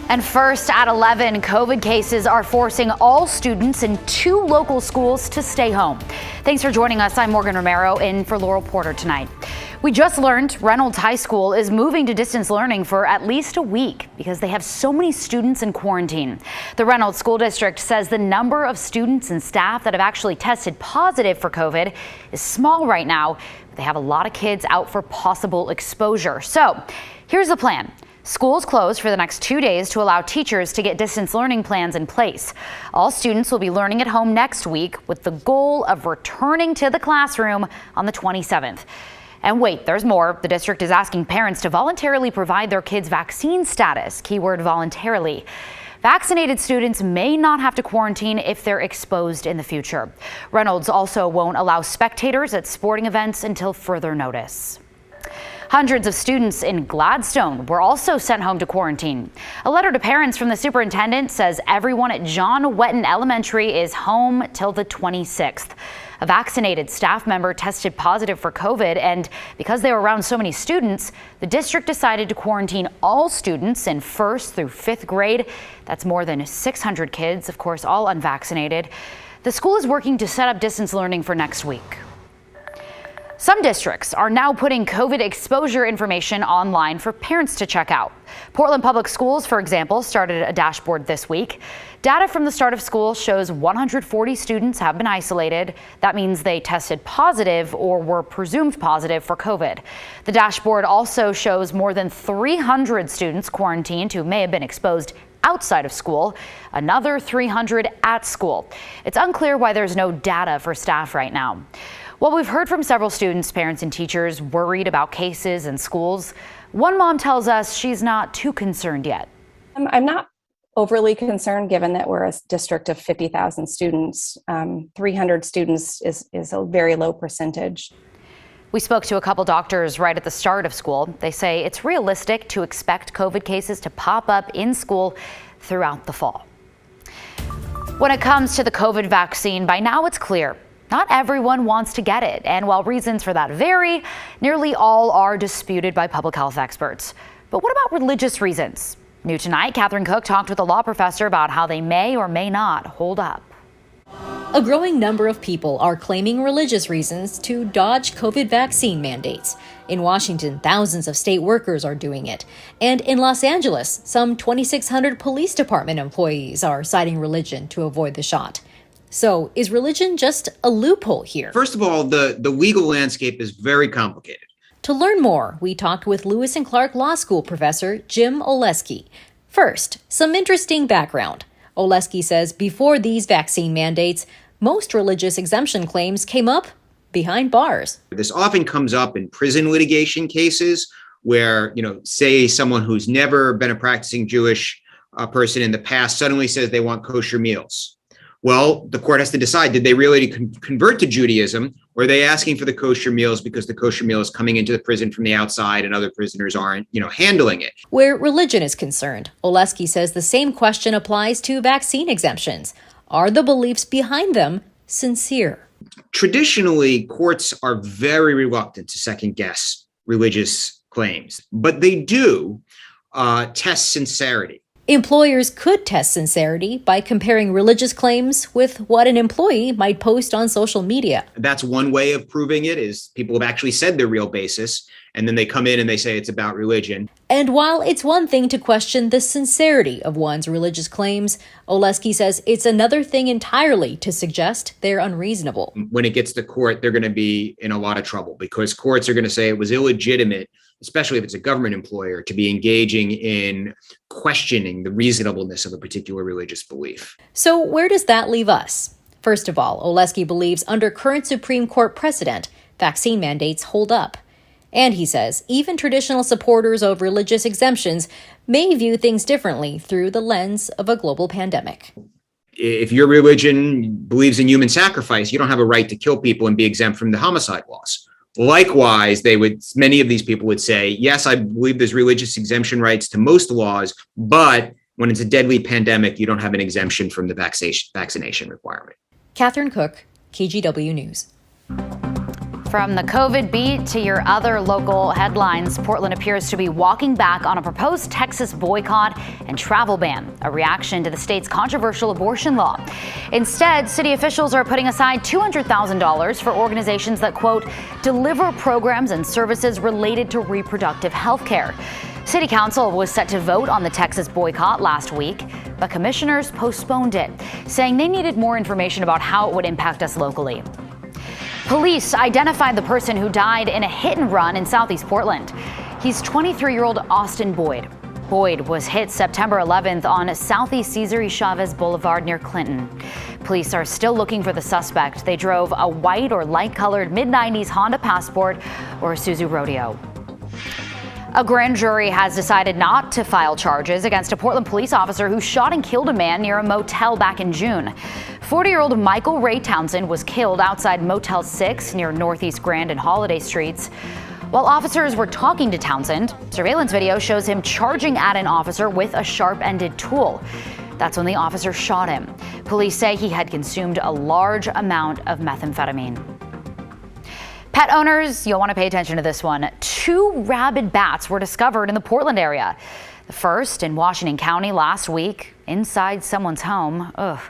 And first at 11, COVID cases are forcing all students in 2 local schools to stay home. Thanks for joining us. I'm Morgan Romero in for Laurel Porter tonight. We just learned Reynolds High School is moving to distance learning for at least a week because they have so many students in quarantine. The Reynolds School District says the number of students and staff that have actually tested positive for COVID is small right now. They have a lot of kids out for possible exposure. So here's the plan. Schools close for the next 2 days to allow teachers to get distance learning plans in place. All students will be learning at home next week with the goal of returning to the classroom on the 27th. And wait, there's more. The district is asking parents to voluntarily provide their kids' vaccine status, keyword voluntarily. Vaccinated students may not have to quarantine if they're exposed in the future. Reynolds also won't allow spectators at sporting events until further notice. Hundreds of students in Gladstone were also sent home to quarantine. A letter to parents from the superintendent says everyone at John Wetton Elementary is home till the 26th. A vaccinated staff member tested positive for COVID, and because they were around so many students, the district decided to quarantine all students in 1st through 5th grade. That's more than 600 kids, of course, all unvaccinated. The school is working to set up distance learning for next week. Some districts are now putting COVID exposure information online for parents to check out. Portland Public Schools, for example, started a dashboard this week. Data from the start of school shows 140 students have been isolated. That means they tested positive or were presumed positive for COVID. The dashboard also shows more than 300 students quarantined who may have been exposed outside of school, another 300 at school. It's unclear why there's no data for staff right now. Well, we've heard from several students, parents, and teachers worried about cases in schools. One mom tells us she's not too concerned yet. I'm not overly concerned given that we're a district of 50,000 students. 300 students is a very low percentage. We spoke to a couple doctors right at the start of school. They say it's realistic to expect COVID cases to pop up in school throughout the fall. When it comes to the COVID vaccine, by now it's clear. Not everyone wants to get it, and while reasons for that vary, nearly all are disputed by public health experts. But what about religious reasons? New tonight, Catherine Cook talked with a law professor about how they may or may not hold up. A growing number of people are claiming religious reasons to dodge COVID vaccine mandates. In Washington, thousands of state workers are doing it. And in Los Angeles, some 2,600 police department employees are citing religion to avoid the shot. So is religion just a loophole here? First of all, the legal landscape is very complicated. To learn more, we talked with Lewis and Clark Law School professor Jim Oleski. First, some interesting background. Oleski says before these vaccine mandates, most religious exemption claims came up behind bars. This often comes up in prison litigation cases where, say someone who's never been a practicing Jewish person in the past suddenly says they want kosher meals. Well, the court has to decide, did they really convert to Judaism, or are they asking for the kosher meals because the kosher meal is coming into the prison from the outside and other prisoners aren't, handling it? Where religion is concerned, Oleski says the same question applies to vaccine exemptions. Are the beliefs behind them sincere? Traditionally, courts are very reluctant to second-guess religious claims, but they do test sincerity. Employers could test sincerity by comparing religious claims with what an employee might post on social media. That's one way of proving it, is people have actually said their real basis, and then they come in and they say it's about religion. And while it's one thing to question the sincerity of one's religious claims, Oleski says it's another thing entirely to suggest they're unreasonable. When it gets to court, they're going to be in a lot of trouble because courts are going to say it was illegitimate, especially if it's a government employer, to be engaging in questioning the reasonableness of a particular religious belief. So where does that leave us? First of all, Oleski believes under current Supreme Court precedent, vaccine mandates hold up. And he says even traditional supporters of religious exemptions may view things differently through the lens of a global pandemic. If your religion believes in human sacrifice, you don't have a right to kill people and be exempt from the homicide laws. Likewise, many of these people would say, yes, I believe there's religious exemption rights to most laws, but when it's a deadly pandemic, you don't have an exemption from the vaccination requirement. Catherine Cook, KGW News. From the COVID beat to your other local headlines, Portland appears to be walking back on a proposed Texas boycott and travel ban, a reaction to the state's controversial abortion law. Instead, city officials are putting aside $200,000 for organizations that, quote, deliver programs and services related to reproductive health care. City Council was set to vote on the Texas boycott last week, but commissioners postponed it, saying they needed more information about how it would impact us locally. Police identified the person who died in a hit and run in Southeast Portland. He's 23-year-old Austin Boyd. Boyd was hit September 11th on Southeast Cesar y Chavez Boulevard near Clinton. Police are still looking for the suspect. They drove a white or light-colored mid-90s Honda Passport or Isuzu Rodeo. A grand jury has decided not to file charges against a Portland police officer who shot and killed a man near a motel back in June. 40-year-old Michael Ray Townsend was killed outside Motel 6 near Northeast Grand and Holiday Streets. While officers were talking to Townsend, surveillance video shows him charging at an officer with a sharp-ended tool. That's when the officer shot him. Police say he had consumed a large amount of methamphetamine. Pet owners, you'll want to pay attention to this one. 2 rabid bats were discovered in the Portland area. The first in Washington County last week, inside someone's home. Ugh.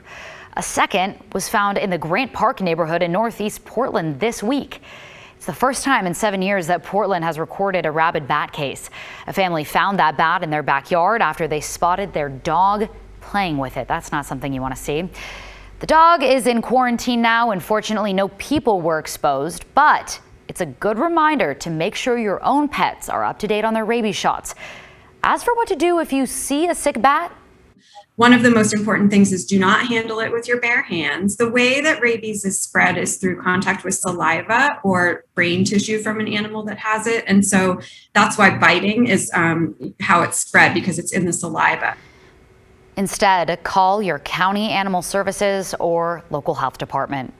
A second was found in the Grant Park neighborhood in Northeast Portland this week. It's the first time in 7 years that Portland has recorded a rabid bat case. A family found that bat in their backyard after they spotted their dog playing with it. That's not something you want to see. The dog is in quarantine now, and fortunately no people were exposed, but it's a good reminder to make sure your own pets are up to date on their rabies shots. As for what to do if you see a sick bat, one of the most important things is do not handle it with your bare hands. The way that rabies is spread is through contact with saliva or brain tissue from an animal that has it. And so that's why biting is how it's spread, because it's in the saliva. Instead, call your county animal services or local health department.